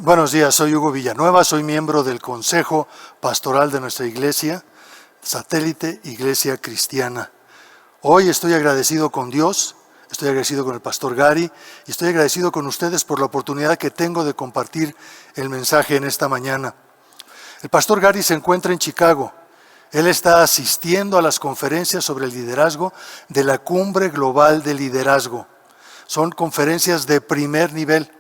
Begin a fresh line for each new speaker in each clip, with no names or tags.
Buenos días, soy Hugo Villanueva, soy miembro del Consejo Pastoral de nuestra iglesia, Satélite Iglesia Cristiana. Hoy estoy agradecido con Dios, estoy agradecido con el pastor Gary y estoy agradecido con ustedes por la oportunidad que tengo de compartir el mensaje en esta mañana. El pastor Gary se encuentra en Chicago. Él está asistiendo a las conferencias sobre el liderazgo de la Cumbre Global de Liderazgo. Son conferencias de primer nivel,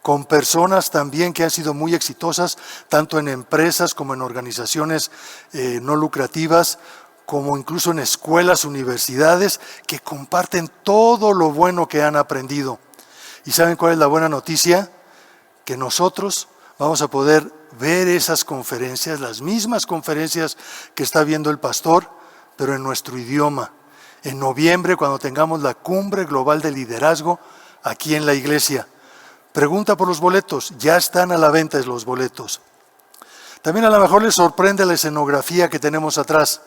con personas también que han sido muy exitosas, tanto en empresas como en organizaciones no lucrativas, como incluso en escuelas, universidades, que comparten todo lo bueno que han aprendido. ¿Y saben cuál es la buena noticia? Que nosotros vamos a poder ver esas conferencias, las mismas conferencias que está viendo el pastor, pero en nuestro idioma. En noviembre, cuando tengamos la Cumbre Global de Liderazgo aquí en la iglesia. Pregunta por los boletos, ya están a la venta los boletos. También a lo mejor les sorprende la escenografía que tenemos atrás.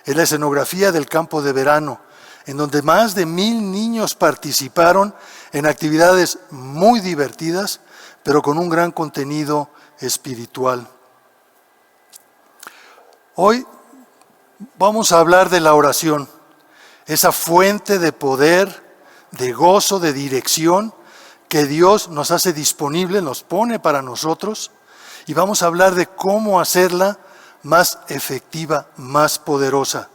Es la escenografía del campo de verano, en donde más de 1,000 niños participaron en actividades muy divertidas, pero con un gran contenido espiritual. Hoy vamos a hablar de la oración, esa fuente de poder, de gozo, de dirección, que Dios nos hace disponible, nos pone para nosotros, y vamos a hablar de cómo hacerla más efectiva, más poderosa.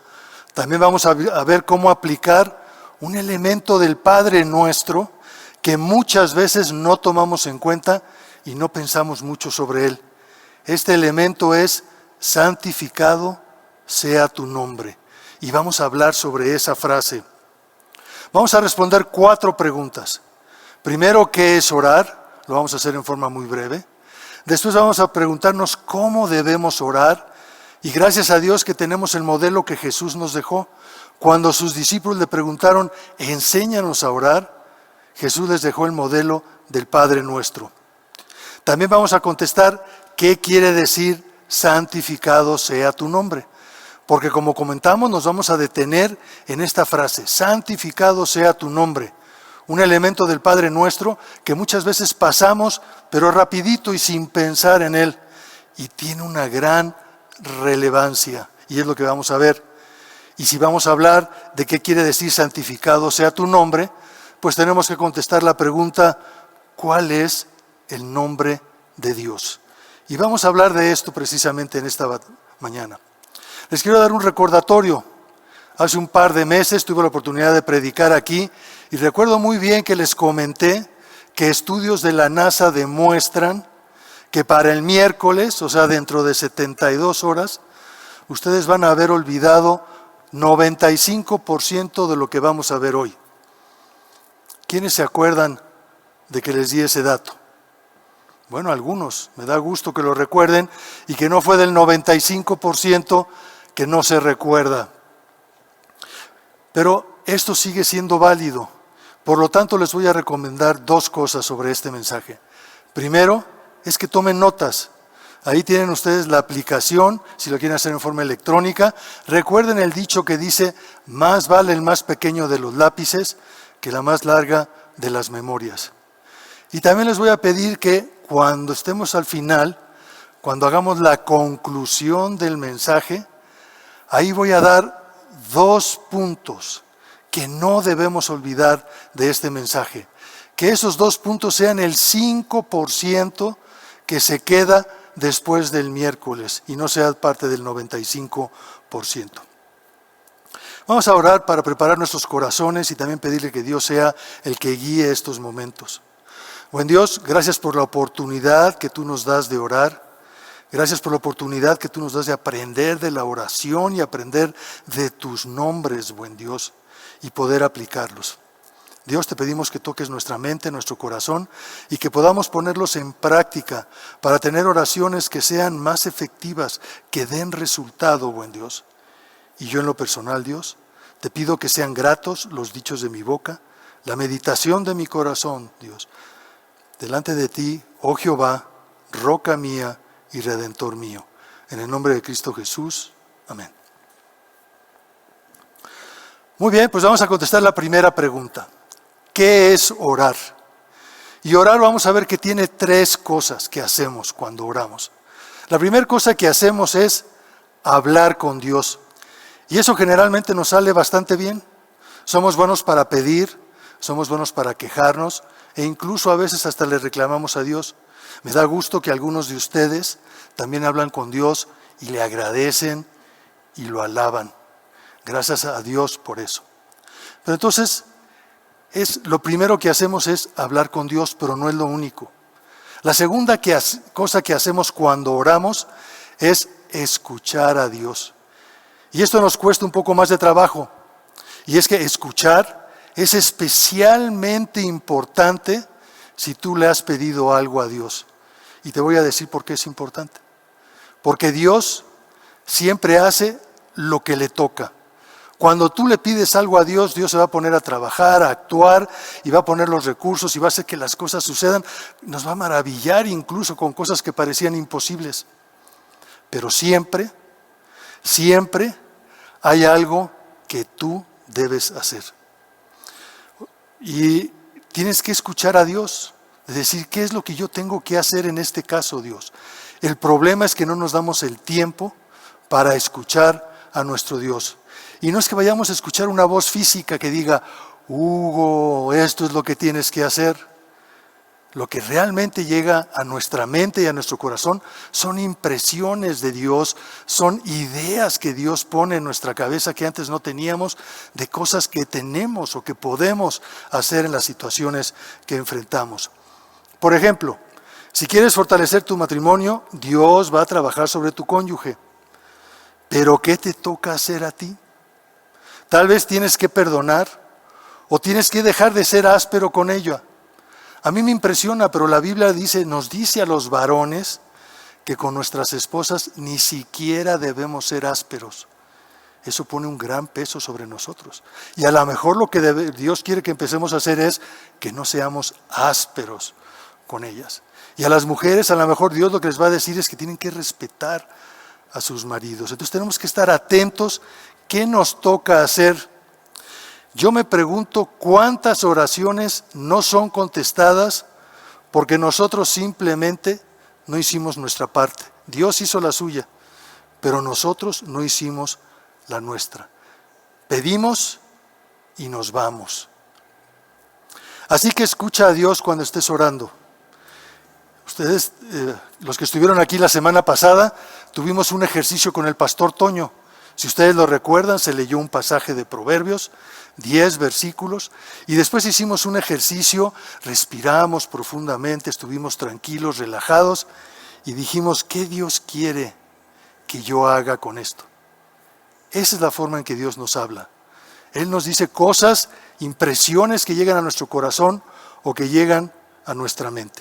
También vamos a ver cómo aplicar un elemento del Padre Nuestro que muchas veces no tomamos en cuenta y no pensamos mucho sobre él. Este elemento es: santificado sea tu nombre. Y vamos a hablar sobre esa frase. Vamos a responder 4 preguntas. Primero, ¿qué es orar? Lo vamos a hacer en forma muy breve. Después vamos a preguntarnos cómo debemos orar. Y gracias a Dios que tenemos el modelo que Jesús nos dejó. Cuando sus discípulos le preguntaron, enséñanos a orar, Jesús les dejó el modelo del Padre Nuestro. También vamos a contestar qué quiere decir santificado sea tu nombre. Porque como comentamos, nos vamos a detener en esta frase, santificado sea tu nombre. Un elemento del Padre Nuestro que muchas veces pasamos, pero rapidito y sin pensar en él. Y tiene una gran relevancia, y es lo que vamos a ver. Y si vamos a hablar de qué quiere decir santificado sea tu nombre, pues tenemos que contestar la pregunta, ¿cuál es el nombre de Dios? Y vamos a hablar de esto precisamente en esta mañana. Les quiero dar un recordatorio. Hace un par de meses tuve la oportunidad de predicar aquí y recuerdo muy bien que les comenté que estudios de la NASA demuestran que para el miércoles, o sea dentro de 72 horas, ustedes van a haber olvidado 95% de lo que vamos a ver hoy. ¿Quiénes se acuerdan de que les di ese dato? Bueno, algunos. Me da gusto que lo recuerden y que no fue del 95% que no se recuerda. Pero esto sigue siendo válido. Por lo tanto, les voy a recomendar 2 cosas sobre este mensaje. Primero, es que tomen notas. Ahí tienen ustedes la aplicación, si lo quieren hacer en forma electrónica. Recuerden el dicho que dice, más vale el más pequeño de los lápices que la más larga de las memorias. Y también les voy a pedir que cuando estemos al final, cuando hagamos la conclusión del mensaje, ahí voy a dar 2 puntos que no debemos olvidar de este mensaje. Que esos 2 puntos sean el 5% que se queda después del miércoles y no sea parte del 95%. Vamos a orar para preparar nuestros corazones y también pedirle que Dios sea el que guíe estos momentos. Buen Dios, gracias por la oportunidad que tú nos das de orar. Gracias por la oportunidad que tú nos das de aprender de la oración y aprender de tus nombres, buen Dios, y poder aplicarlos. Dios, te pedimos que toques nuestra mente, nuestro corazón, y que podamos ponerlos en práctica para tener oraciones que sean más efectivas, que den resultado, buen Dios. Y yo en lo personal, Dios, te pido que sean gratos los dichos de mi boca, la meditación de mi corazón, Dios. Delante de ti, oh Jehová, roca mía y redentor mío. En el nombre de Cristo Jesús. Amén. Muy bien, pues vamos a contestar la primera pregunta. ¿Qué es orar? Y orar, vamos a ver que tiene 3 cosas que hacemos cuando oramos. La primera cosa que hacemos es hablar con Dios. Y eso generalmente nos sale bastante bien. Somos buenos para pedir, somos buenos para quejarnos e incluso a veces hasta le reclamamos a Dios. Me da gusto que algunos de ustedes también hablan con Dios y le agradecen y lo alaban. Gracias a Dios por eso. Pero entonces, lo primero que hacemos es hablar con Dios, pero no es lo único. La segunda cosa que hacemos cuando oramos es escuchar a Dios. Y esto nos cuesta un poco más de trabajo. Y es que escuchar es especialmente importante si tú le has pedido algo a Dios. Y te voy a decir por qué es importante. Porque Dios siempre hace lo que le toca. Cuando tú le pides algo a Dios, Dios se va a poner a trabajar, a actuar, y va a poner los recursos y va a hacer que las cosas sucedan. Nos va a maravillar incluso con cosas que parecían imposibles. Pero siempre hay algo que tú debes hacer. Y tienes que escuchar a Dios, es decir, ¿qué es lo que yo tengo que hacer en este caso, Dios? El problema es que no nos damos el tiempo para escuchar a nuestro Dios. Y no es que vayamos a escuchar una voz física que diga, Hugo, esto es lo que tienes que hacer. Lo que realmente llega a nuestra mente y a nuestro corazón son impresiones de Dios, son ideas que Dios pone en nuestra cabeza que antes no teníamos, de cosas que tenemos o que podemos hacer en las situaciones que enfrentamos. Por ejemplo, si quieres fortalecer tu matrimonio, Dios va a trabajar sobre tu cónyuge. ¿Pero qué te toca hacer a ti? Tal vez tienes que perdonar o tienes que dejar de ser áspero con ella. A mí me impresiona, pero la Biblia nos dice a los varones que con nuestras esposas ni siquiera debemos ser ásperos. Eso pone un gran peso sobre nosotros. Y a lo mejor lo que Dios quiere que empecemos a hacer es que no seamos ásperos con ellas. Y a las mujeres a lo mejor Dios lo que les va a decir es que tienen que respetar a sus maridos. Entonces tenemos que estar atentos. ¿Qué nos toca hacer? Yo me pregunto cuántas oraciones no son contestadas porque nosotros simplemente no hicimos nuestra parte. Dios hizo la suya, pero nosotros no hicimos la nuestra. Pedimos y nos vamos. Así que escucha a Dios cuando estés orando. Ustedes, los que estuvieron aquí la semana pasada, tuvimos un ejercicio con el pastor Toño. Si ustedes lo recuerdan, se leyó un pasaje de Proverbios, 10 versículos, y después hicimos un ejercicio, respiramos profundamente, estuvimos tranquilos, relajados, y dijimos, ¿qué Dios quiere que yo haga con esto? Esa es la forma en que Dios nos habla. Él nos dice cosas, impresiones que llegan a nuestro corazón o que llegan a nuestra mente.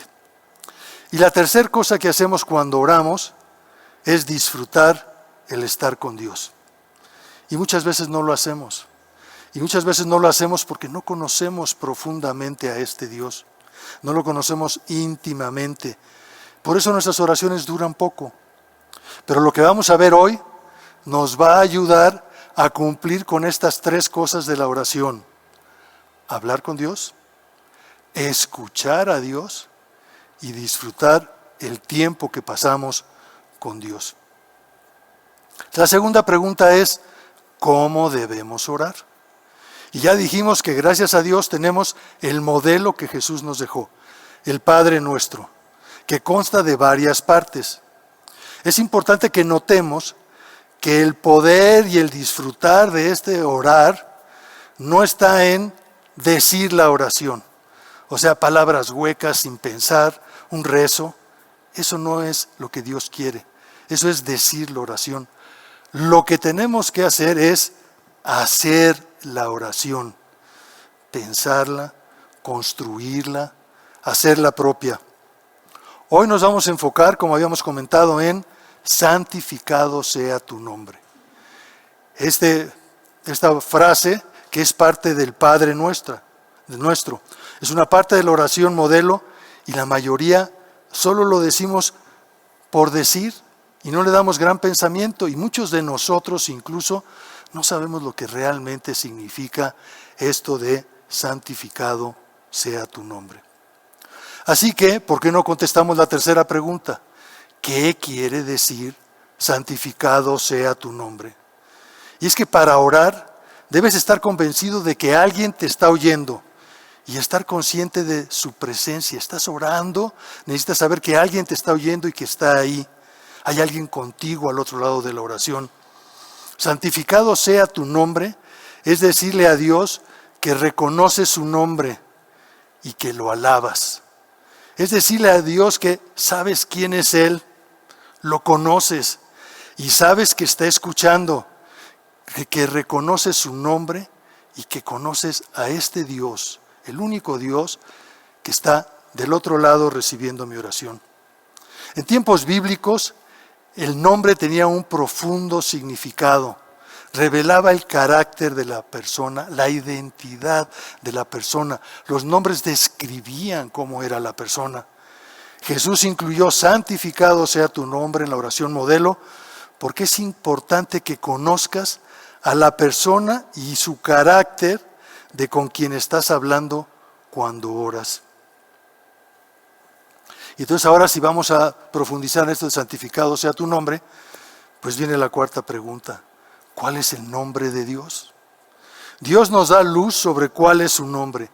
Y la tercera cosa que hacemos cuando oramos es disfrutar el estar con Dios. Y muchas veces no lo hacemos. Y muchas veces no lo hacemos porque no conocemos profundamente a este Dios. No lo conocemos íntimamente. Por eso nuestras oraciones duran poco. Pero lo que vamos a ver hoy nos va a ayudar a cumplir con estas 3 cosas de la oración. Hablar con Dios, escuchar a Dios y disfrutar el tiempo que pasamos con Dios. La segunda pregunta es, ¿cómo debemos orar? Y ya dijimos que gracias a Dios tenemos el modelo que Jesús nos dejó, el Padre Nuestro, que consta de varias partes. Es importante que notemos que el poder y el disfrutar de este orar no está en decir la oración, o sea, palabras huecas sin pensar, un rezo. Eso no es lo que Dios quiere, eso es decir la oración. Lo que tenemos que hacer es hacer la oración, pensarla, construirla, hacerla propia. Hoy nos vamos a enfocar, como habíamos comentado, en santificado sea tu nombre. Esta frase, que es parte del Padre nuestro, es una parte de la oración modelo y la mayoría solo lo decimos por decir y no le damos gran pensamiento, y muchos de nosotros incluso no sabemos lo que realmente significa esto de santificado sea tu nombre. Así que, ¿por qué no contestamos la tercera pregunta? ¿Qué quiere decir santificado sea tu nombre? Y es que para orar debes estar convencido de que alguien te está oyendo y estar consciente de su presencia. Estás orando, necesitas saber que alguien te está oyendo y que está ahí. Hay alguien contigo al otro lado de la oración. Santificado sea tu nombre, es decirle a Dios que reconoces su nombre y que lo alabas. Es decirle a Dios que sabes quién es Él, lo conoces y sabes que está escuchando, que reconoces su nombre y que conoces a este Dios, el único Dios que está del otro lado recibiendo mi oración. En tiempos bíblicos, el nombre tenía un profundo significado. Revelaba el carácter de la persona, la identidad de la persona. Los nombres describían cómo era la persona. Jesús incluyó santificado sea tu nombre en la oración modelo, porque es importante que conozcas a la persona y su carácter de con quien estás hablando cuando oras. Y entonces ahora si vamos a profundizar en esto de santificado sea tu nombre, pues viene la cuarta pregunta. ¿Cuál es el nombre de Dios? Dios nos da luz sobre cuál es su nombre.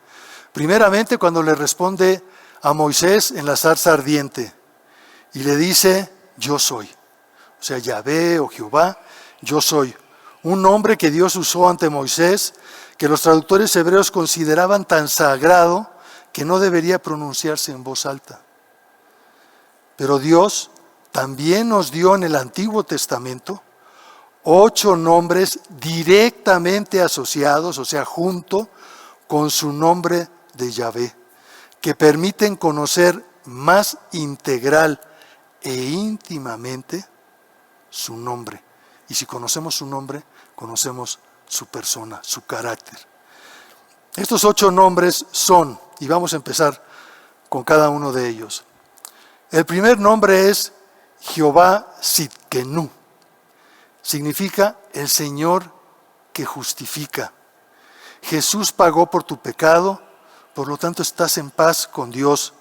Primeramente cuando le responde a Moisés en la zarza ardiente y le dice, yo soy. O sea, Yahvé o Jehová, yo soy. Un nombre que Dios usó ante Moisés, que los traductores hebreos consideraban tan sagrado que no debería pronunciarse en voz alta. Pero Dios también nos dio en el Antiguo Testamento 8 nombres directamente asociados, o sea, junto con su nombre de Yahvé, que permiten conocer más integral e íntimamente su nombre. Y si conocemos su nombre, conocemos su persona, su carácter. Estos 8 nombres son, y vamos a empezar con cada uno de ellos. El primer nombre es Jehová Sidkenu. Significa el Señor que justifica. Jesús pagó por tu pecado, por lo tanto estás en paz con Dios.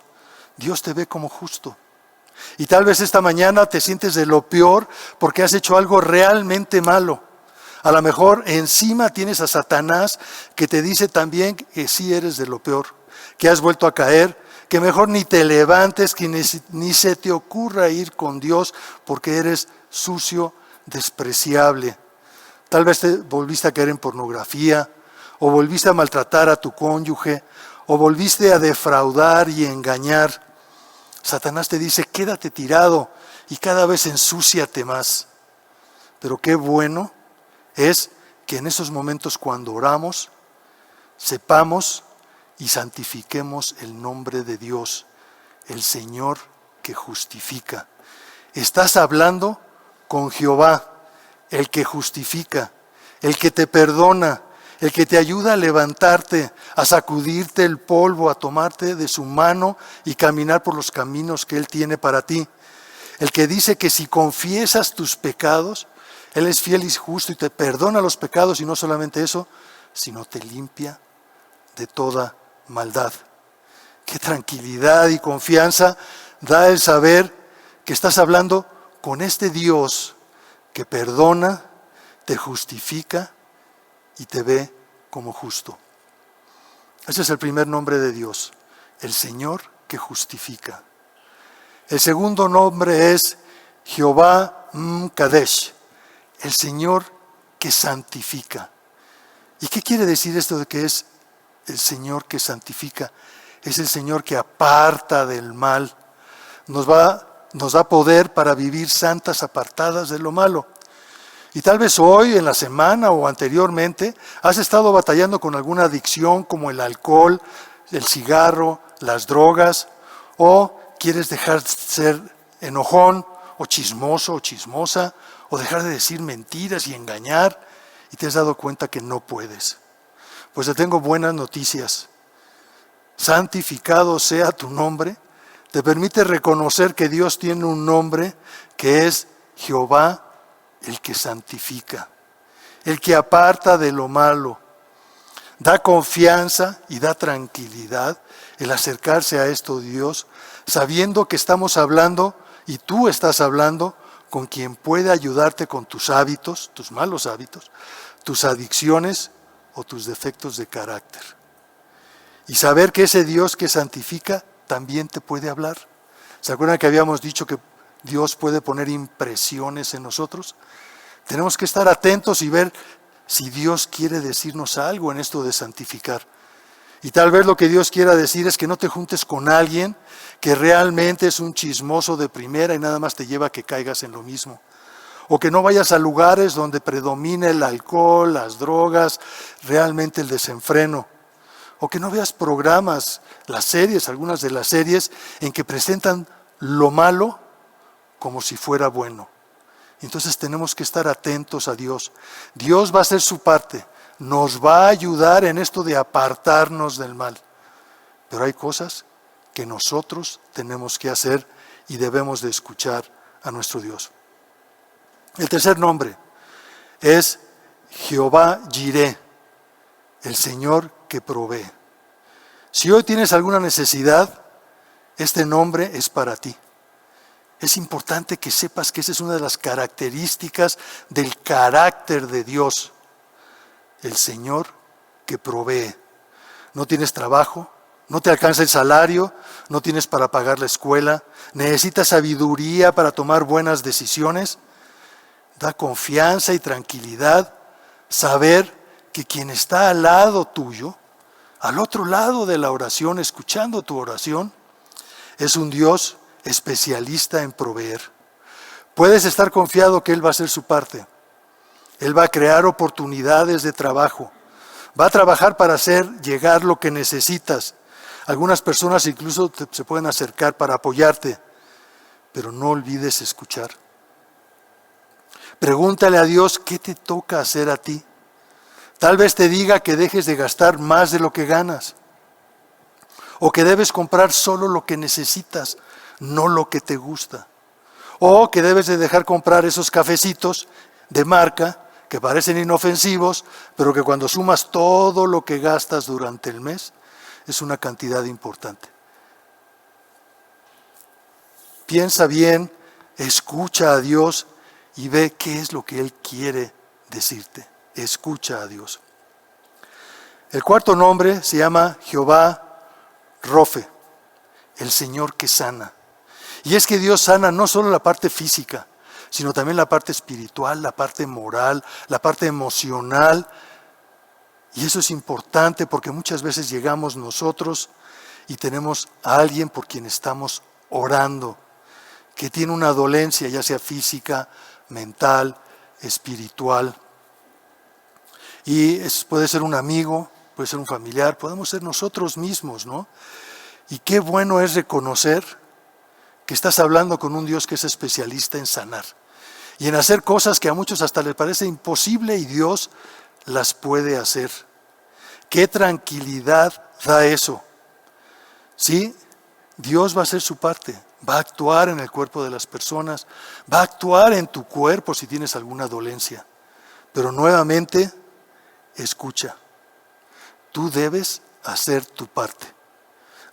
Dios te ve como justo. Y tal vez esta mañana te sientes de lo peor porque has hecho algo realmente malo. A lo mejor encima tienes a Satanás que te dice también que sí eres de lo peor, que has vuelto a caer, que mejor ni te levantes, que ni se te ocurra ir con Dios porque eres sucio, despreciable. Tal vez te volviste a caer en pornografía, o volviste a maltratar a tu cónyuge, o volviste a defraudar y engañar. Satanás te dice, quédate tirado y cada vez ensúciate más. Pero qué bueno es que en esos momentos cuando oramos, sepamos y santifiquemos el nombre de Dios, el Señor que justifica. Estás hablando con Jehová, el que justifica, el que te perdona, el que te ayuda a levantarte, a sacudirte el polvo, a tomarte de su mano y caminar por los caminos que Él tiene para ti. El que dice que si confiesas tus pecados, Él es fiel y justo y te perdona los pecados, y no solamente eso, sino te limpia de toda maldad. Qué tranquilidad y confianza da el saber que estás hablando con este Dios que perdona, te justifica y te ve como justo. Ese es el primer nombre de Dios, el Señor que justifica. El segundo nombre es Jehová Kadesh, el Señor que santifica. ¿Y qué quiere decir esto de que es el Señor que santifica? Es el Señor que aparta del mal. Nos da poder para vivir santas apartadas de lo malo. Y tal vez hoy, en la semana o anteriormente, has estado batallando con alguna adicción como el alcohol, el cigarro, las drogas, o quieres dejar de ser enojón o chismoso o chismosa, o dejar de decir mentiras y engañar, y te has dado cuenta que no puedes. Pues te tengo buenas noticias. Santificado sea tu nombre. Te permite reconocer que Dios tiene un nombre que es Jehová, el que santifica, el que aparta de lo malo. Da confianza y da tranquilidad el acercarse a esto de Dios, sabiendo que estamos hablando y tú estás hablando con quien puede ayudarte con tus hábitos, tus malos hábitos, tus adicciones o tus defectos de carácter. Y saber que ese Dios que santifica también te puede hablar. ¿Se acuerdan que habíamos dicho que Dios puede poner impresiones en nosotros? Tenemos que estar atentos y ver si Dios quiere decirnos algo en esto de santificar. Y tal vez lo que Dios quiera decir es que no te juntes con alguien que realmente es un chismoso de primera y nada más te lleva a que caigas en lo mismo. O que no vayas a lugares donde predomine el alcohol, las drogas, realmente el desenfreno. O que no veas programas, las series, algunas de las series, en que presentan lo malo como si fuera bueno. Entonces tenemos que estar atentos a Dios. Dios va a hacer su parte. Nos va a ayudar en esto de apartarnos del mal. Pero hay cosas que nosotros tenemos que hacer y debemos de escuchar a nuestro Dios. El tercer nombre es Jehová Jireh, el Señor que provee. Si hoy tienes alguna necesidad, este nombre es para ti. Es importante que sepas que esa es una de las características del carácter de Dios. El Señor que provee. No tienes trabajo, no te alcanza el salario, no tienes para pagar la escuela, necesitas sabiduría para tomar buenas decisiones. Da confianza y tranquilidad saber que quien está al lado tuyo, al otro lado de la oración, escuchando tu oración, es un Dios especialista en proveer. Puedes estar confiado que Él va a hacer su parte. Él va a crear oportunidades de trabajo. Va a trabajar para hacer llegar lo que necesitas. Algunas personas incluso se pueden acercar para apoyarte, pero no olvides escuchar. Pregúntale a Dios qué te toca hacer a ti. Tal vez te diga que dejes de gastar más de lo que ganas. O que debes comprar solo lo que necesitas, no lo que te gusta. O que debes de dejar comprar esos cafecitos de marca que parecen inofensivos, pero que cuando sumas todo lo que gastas durante el mes, es una cantidad importante. Piensa bien, escucha a Dios y ve qué es lo que Él quiere decirte. Escucha a Dios. El cuarto nombre se llama Jehová Rofe, el Señor que sana. Y es que Dios sana no solo la parte física, sino también la parte espiritual, la parte moral, la parte emocional. Y eso es importante porque muchas veces llegamos nosotros y tenemos a alguien por quien estamos orando, que tiene una dolencia, ya sea física, mental, espiritual. Y puede ser un amigo, puede ser un familiar, podemos ser nosotros mismos, ¿no? Y qué bueno es reconocer que estás hablando con un Dios que es especialista en sanar y en hacer cosas que a muchos hasta les parece imposible y Dios las puede hacer. Qué tranquilidad da eso. Sí, Dios va a hacer su parte, va a actuar en el cuerpo de las personas, va a actuar en tu cuerpo si tienes alguna dolencia. Pero nuevamente, escucha, tú debes hacer tu parte.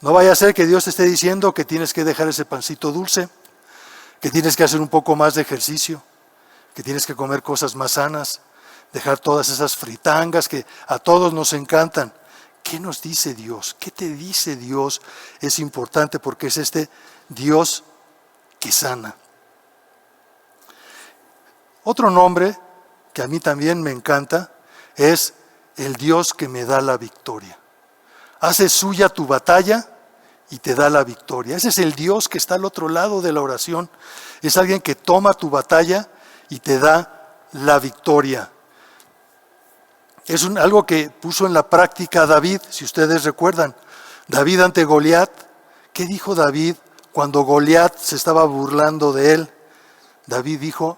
No vaya a ser que Dios te esté diciendo que tienes que dejar ese pancito dulce, que tienes que hacer un poco más de ejercicio, que tienes que comer cosas más sanas, dejar todas esas fritangas que a todos nos encantan. ¿Qué nos dice Dios? ¿Qué te dice Dios? Es importante porque es este Dios que sana. Otro nombre que a mí también me encanta es el Dios que me da la victoria. Hace suya tu batalla y te da la victoria. Ese es el Dios que está al otro lado de la oración. Es alguien que toma tu batalla y te da la victoria. Es algo que puso en la práctica David, si ustedes recuerdan. David ante Goliat. ¿Qué dijo David cuando Goliat se estaba burlando de él? David dijo,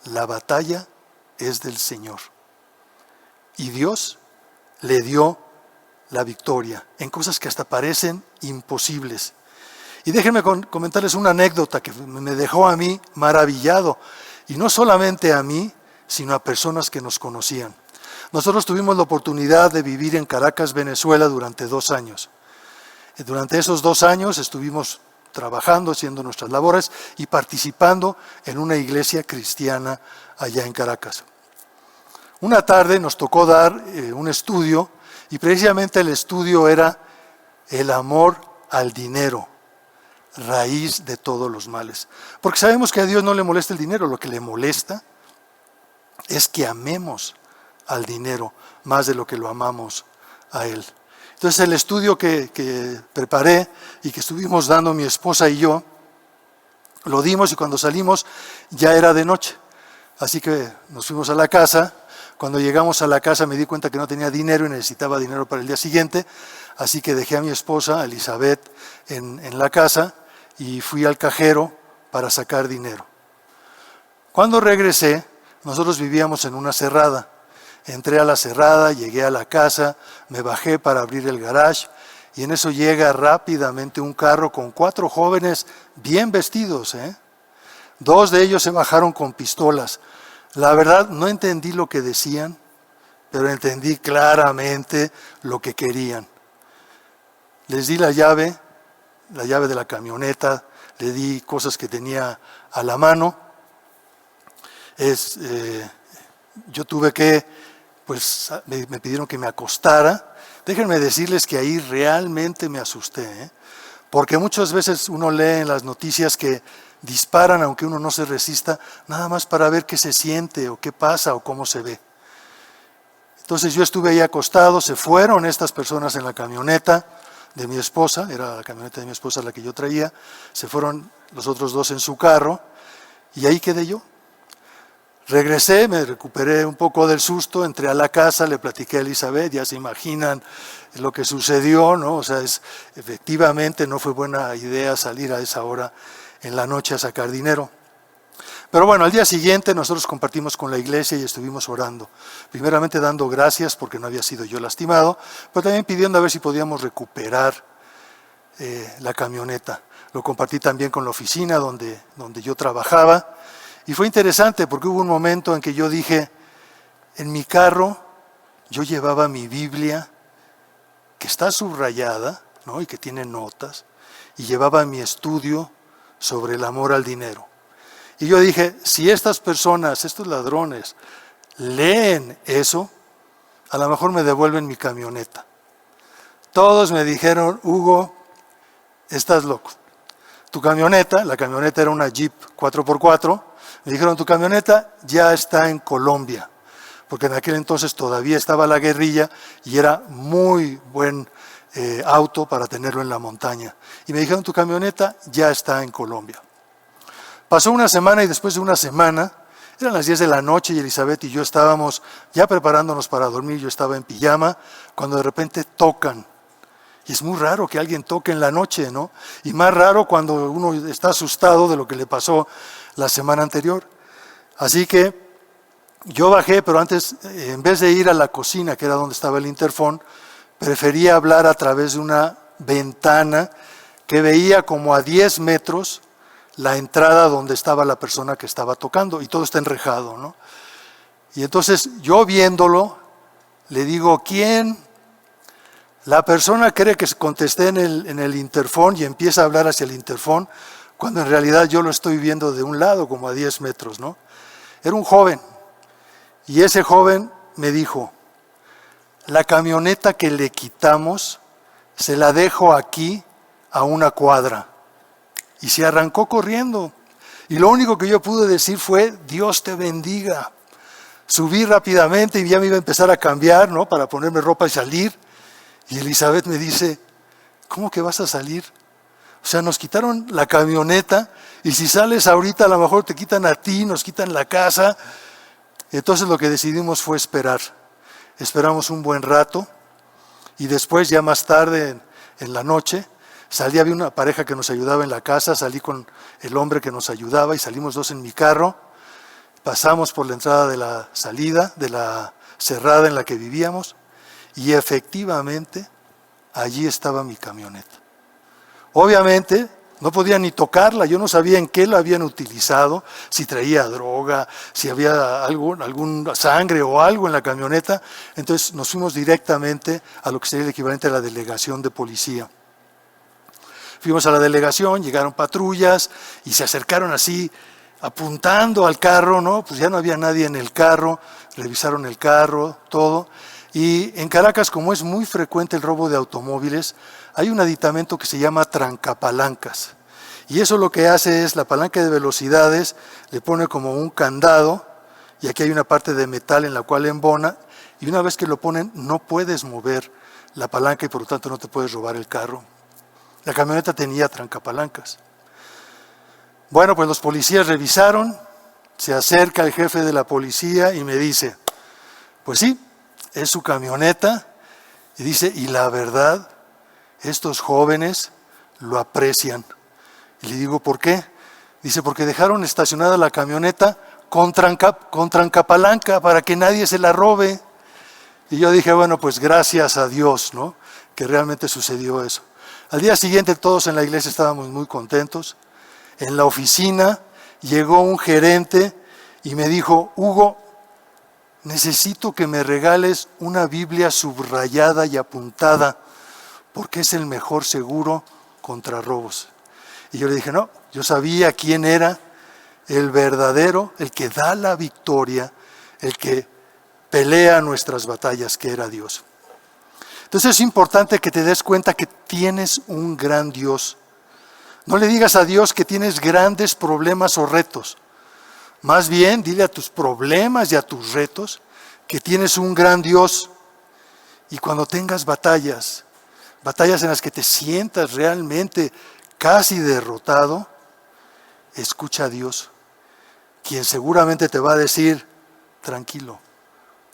la batalla es del Señor. Y Dios le dio la victoria en cosas que hasta parecen imposibles. Y déjenme comentarles una anécdota que me dejó a mí maravillado. Y no solamente a mí, sino a personas que nos conocían. Nosotros tuvimos la oportunidad de vivir en Caracas, Venezuela, durante 2 años. Durante esos 2 años estuvimos trabajando, haciendo nuestras labores y participando en una iglesia cristiana allá en Caracas. Una tarde nos tocó dar un estudio y precisamente el estudio era el amor al dinero, raíz de todos los males. Porque sabemos que a Dios no le molesta el dinero, lo que le molesta es que amemos al dinero más de lo que lo amamos a Él. Entonces el estudio que preparé y que estuvimos dando mi esposa y yo, lo dimos y cuando salimos ya era de noche. Así que nos fuimos a la casa. Cuando llegamos a la casa me di cuenta que no tenía dinero y necesitaba dinero para el día siguiente. Así que dejé a mi esposa, a Elizabeth, en la casa y fui al cajero para sacar dinero. Cuando regresé, nosotros vivíamos en una cerrada. Entré a la cerrada, llegué a la casa, me bajé para abrir el garage y en eso llega rápidamente un carro con 4 jóvenes bien vestidos. 2 de ellos se bajaron con pistolas. La verdad no entendí lo que decían, pero entendí claramente lo que querían. Les di la llave de la camioneta, le di cosas que tenía a la mano. Yo tuve que, me pidieron que me acostara. Déjenme decirles que ahí realmente me asusté, porque muchas veces uno lee en las noticias que disparan aunque uno no se resista, nada más para ver qué se siente o qué pasa o cómo se ve. Entonces yo estuve ahí acostado, se fueron estas personas en la camioneta de mi esposa, era la camioneta de mi esposa la que yo traía, se fueron los otros 2 en su carro y ahí quedé yo. Regresé, me recuperé un poco del susto, entré a la casa, le platiqué a Elizabeth, ya se imaginan lo que sucedió, ¿no? O sea, efectivamente no fue buena idea salir a esa hora en la noche a sacar dinero. Pero bueno, al día siguiente nosotros compartimos con la iglesia y estuvimos orando. Primeramente dando gracias porque no había sido yo lastimado, pero también pidiendo a ver si podíamos recuperar la camioneta. Lo compartí también con la oficina donde yo trabajaba. Y fue interesante porque hubo un momento en que yo dije, en mi carro yo llevaba mi Biblia, que está subrayada, ¿no? Y que tiene notas, y llevaba mi estudio sobre el amor al dinero. Y yo dije, si estas personas, estos ladrones, leen eso, a lo mejor me devuelven mi camioneta. Todos me dijeron, Hugo, estás loco. Tu camioneta, la camioneta era una Jeep 4x4, me dijeron, tu camioneta ya está en Colombia, porque en aquel entonces todavía estaba la guerrilla y era muy buen auto para tenerlo en la montaña. Y me dijeron, tu camioneta ya está en Colombia. Pasó una semana y después de una semana, eran las 10 de la noche y Elizabeth y yo estábamos ya preparándonos para dormir, yo estaba en pijama, cuando de repente tocan. Y es muy raro que alguien toque en la noche, ¿no? Y más raro cuando uno está asustado de lo que le pasó la semana anterior. Así que yo bajé, pero antes, en vez de ir a la cocina, que era donde estaba el interfón, prefería hablar a través de una ventana que veía como a 10 metros la entrada donde estaba la persona que estaba tocando, y todo está enrejado, ¿no? Y entonces yo viéndolo, le digo, ¿quién? La persona cree que contesté en el interfón y empieza a hablar hacia el interfón, cuando en realidad yo lo estoy viendo de un lado, como a 10 metros, ¿no? Era un joven, y ese joven me dijo, la camioneta que le quitamos, se la dejo aquí a una cuadra. Y se arrancó corriendo. Y lo único que yo pude decir fue, Dios te bendiga. Subí rápidamente y ya me iba a empezar a cambiar, ¿no? Para ponerme ropa y salir. Y Elizabeth me dice, ¿cómo que vas a salir? O sea, nos quitaron la camioneta y si sales ahorita a lo mejor te quitan a ti, nos quitan la casa. Entonces lo que decidimos fue esperar. Esperamos un buen rato y después ya más tarde en la noche salí, había una pareja que nos ayudaba en la casa, salí con el hombre que nos ayudaba y salimos 2 en mi carro. Pasamos por la entrada de la salida, de la cerrada en la que vivíamos y efectivamente allí estaba mi camioneta. Obviamente no podía ni tocarla, yo no sabía en qué la habían utilizado, si traía droga, si había algún sangre o algo en la camioneta. Entonces nos fuimos directamente a lo que sería el equivalente a la delegación de policía. Fuimos a la delegación, llegaron patrullas y se acercaron así, apuntando al carro, ¿no? Pues ya no había nadie en el carro, revisaron el carro, todo. Y en Caracas, como es muy frecuente el robo de automóviles, hay un aditamento que se llama trancapalancas. Y eso lo que hace es, la palanca de velocidades le pone como un candado, y aquí hay una parte de metal en la cual embona, y una vez que lo ponen no puedes mover la palanca y por lo tanto no te puedes robar el carro. La camioneta tenía trancapalancas. Bueno, pues los policías revisaron, se acerca el jefe de la policía y me dice, pues sí, es su camioneta, y dice, y la verdad, estos jóvenes lo aprecian. Y le digo, ¿por qué? Dice, porque dejaron estacionada la camioneta con trancapalanca para que nadie se la robe. Y yo dije, bueno, pues gracias a Dios, ¿no?, que realmente sucedió eso. Al día siguiente todos en la iglesia estábamos muy contentos. En la oficina llegó un gerente y me dijo, Hugo, necesito que me regales una Biblia subrayada y apuntada, porque es el mejor seguro contra robos. Y yo le dije, no, yo sabía quién era el verdadero, el que da la victoria, el que pelea nuestras batallas, que era Dios. Entonces es importante que te des cuenta que tienes un gran Dios. No le digas a Dios que tienes grandes problemas o retos. Más bien, dile a tus problemas y a tus retos que tienes un gran Dios. Y cuando tengas batallas en las que te sientas realmente casi derrotado, escucha a Dios, quien seguramente te va a decir, tranquilo,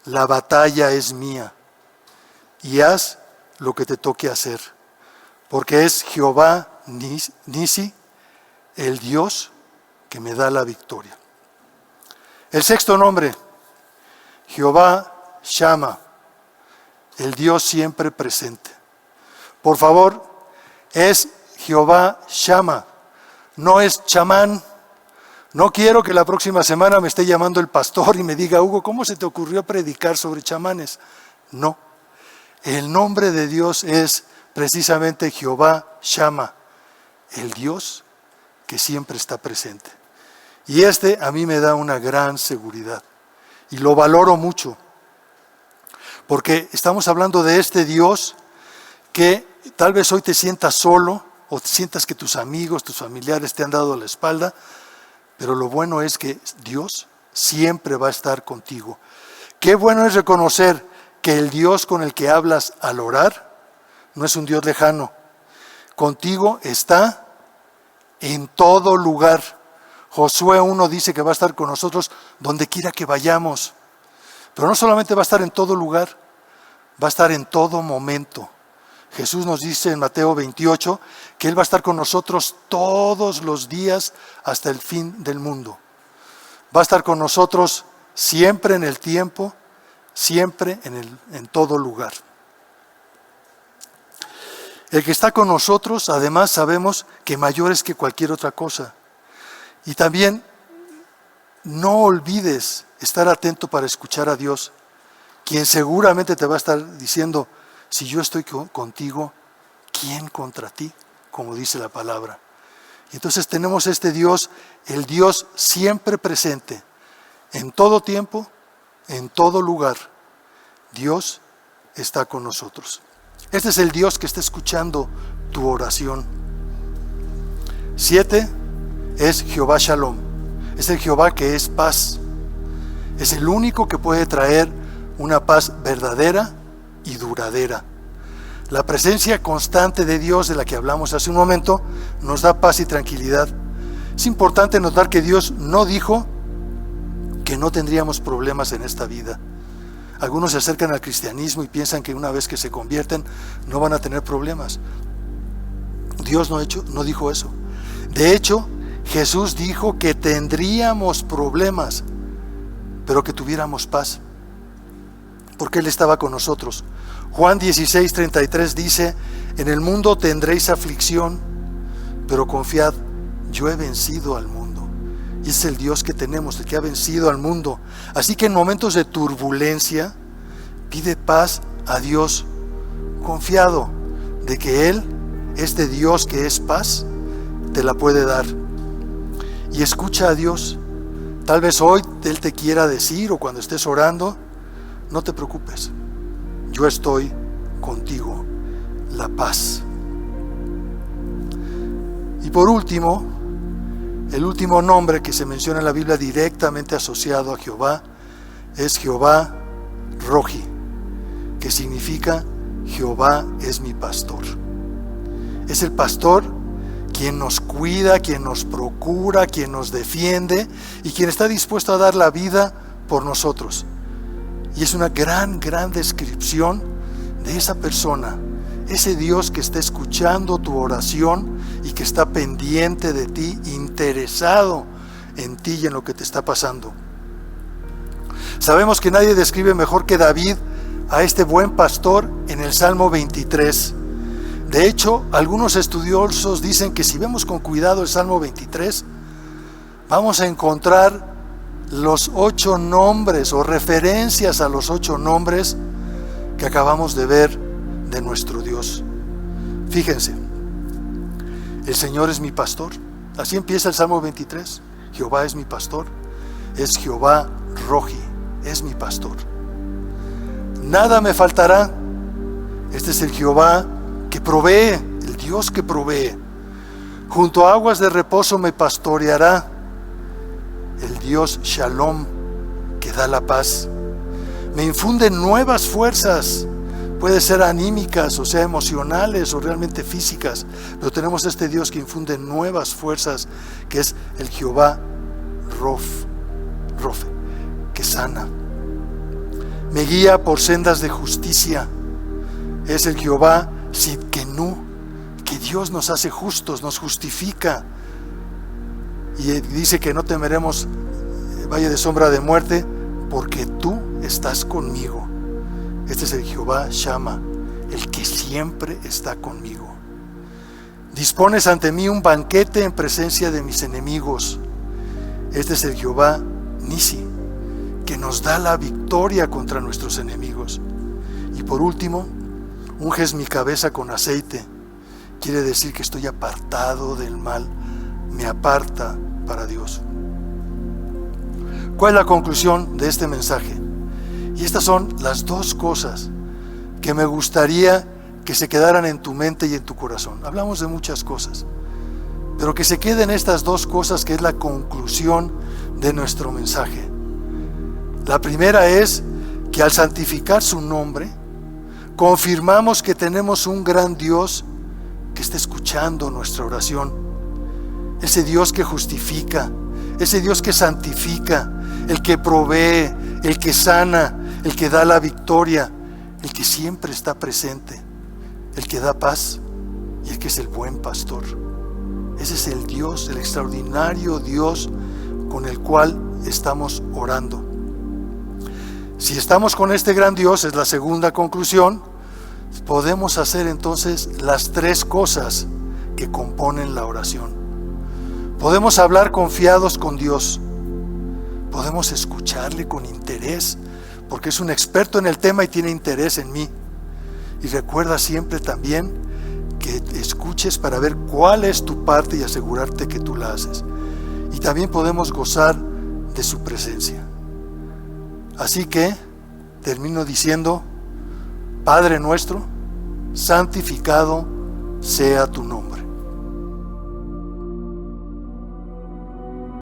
la batalla es mía y haz lo que te toque hacer, porque es Jehová Nisi, el Dios que me da la victoria. El sexto nombre, Jehová Shama, el Dios siempre presente. Por favor, es Jehová Shama, no es chamán. No quiero que la próxima semana me esté llamando el pastor y me diga, Hugo, ¿cómo se te ocurrió predicar sobre chamanes? No, el nombre de Dios es precisamente Jehová Shama, el Dios que siempre está presente. Y a mí me da una gran seguridad y lo valoro mucho, porque estamos hablando de este Dios que tal vez hoy te sientas solo o sientas que tus amigos, tus familiares te han dado la espalda, pero lo bueno es que Dios siempre va a estar contigo. Qué bueno es reconocer que el Dios con el que hablas al orar no es un Dios lejano. Contigo está en todo lugar. Josué 1 dice que va a estar con nosotros donde quiera que vayamos. Pero no solamente va a estar en todo lugar, va a estar en todo momento. Jesús nos dice en Mateo 28 que Él va a estar con nosotros todos los días hasta el fin del mundo. Va a estar con nosotros siempre en el tiempo, siempre en todo lugar. El que está con nosotros, además, sabemos que mayor es que cualquier otra cosa. Y también no olvides estar atento para escuchar a Dios, quien seguramente te va a estar diciendo, si yo estoy contigo, ¿quién contra ti? Como dice la palabra. Y entonces tenemos este Dios, el Dios siempre presente, en todo tiempo, en todo lugar. Dios está con nosotros. Este es el Dios que está escuchando tu oración. 7 es Jehová Shalom. Es el Jehová que es paz. Es el único que puede traer una paz verdadera y duradera. La presencia constante de Dios, de la que hablamos hace un momento, nos da paz y tranquilidad. Es importante notar que Dios no dijo que no tendríamos problemas en esta vida. Algunos se acercan al cristianismo y piensan que una vez que se convierten no van a tener problemas. Dios no dijo eso. De hecho, Jesús dijo que tendríamos problemas, pero que tuviéramos paz, porque Él estaba con nosotros. Juan 16:33 dice, en el mundo tendréis aflicción, pero confiad, yo he vencido al mundo. Y es el Dios que tenemos, el que ha vencido al mundo. Así que en momentos de turbulencia, pide paz a Dios, confiado de que Él este Dios que es paz te la puede dar. Y escucha a Dios. Tal vez hoy Él te quiera decir, o cuando estés orando, no te preocupes, yo estoy contigo, la paz. Y por último, el último nombre que se menciona en la Biblia directamente asociado a Jehová es Jehová Rohi, que significa Jehová es mi pastor. Es el pastor quien nos cuida, quien nos procura, quien nos defiende y quien está dispuesto a dar la vida por nosotros. Y es una gran descripción de esa persona, ese Dios que está escuchando tu oración y que está pendiente de ti, interesado en ti y en lo que te está pasando. Sabemos que nadie describe mejor que David a este buen pastor en el Salmo 23. De hecho, algunos estudiosos dicen que si vemos con cuidado el Salmo 23, vamos a encontrar los 8 nombres o referencias a los 8 nombres que acabamos de ver de nuestro Dios. Fíjense, el Señor es mi pastor. Así empieza el Salmo 23. Jehová es mi pastor. Es Jehová Rohi, es mi pastor. Nada me faltará. Este es el Jehová que provee, el Dios que provee. Junto a aguas de reposo me pastoreará. El Dios Shalom, que da la paz. Me infunde nuevas fuerzas. Puede ser anímicas, o sea, emocionales, o realmente físicas. Pero tenemos este Dios que infunde nuevas fuerzas, que es el Jehová Rofe, que sana. Me guía por sendas de justicia. Es el Jehová Sidkenu, que Dios nos hace justos, nos justifica. Y dice que no temeremos valle de sombra de muerte, porque tú estás conmigo. Este es el Jehová Shama, el que siempre está conmigo. Dispones ante mí un banquete en presencia de mis enemigos. Este es el Jehová Nisi, que nos da la victoria contra nuestros enemigos. Y por último, unges mi cabeza con aceite. Quiere decir que estoy apartado del mal, me aparta para Dios. ¿Cuál es la conclusión de este mensaje? Y estas son las 2 cosas que me gustaría que se quedaran en tu mente y en tu corazón. Hablamos de muchas cosas, pero que se queden estas 2 cosas, que es la conclusión de nuestro mensaje. La primera es que al santificar su nombre, confirmamos que tenemos un gran Dios que está escuchando nuestra oración. Ese Dios que justifica, ese Dios que santifica, el que provee, el que sana, el que da la victoria, el que siempre está presente, el que da paz y el que es el buen pastor. Ese es el Dios, el extraordinario Dios con el cual estamos orando. Si estamos con este gran Dios, es la segunda conclusión, podemos hacer entonces las 3 cosas que componen la oración. Podemos hablar confiados con Dios. Podemos escucharle con interés, porque es un experto en el tema y tiene interés en mí. Y recuerda siempre también que escuches para ver cuál es tu parte y asegurarte que tú la haces. Y también podemos gozar de su presencia. Así que termino diciendo: Padre nuestro, santificado sea tu nombre.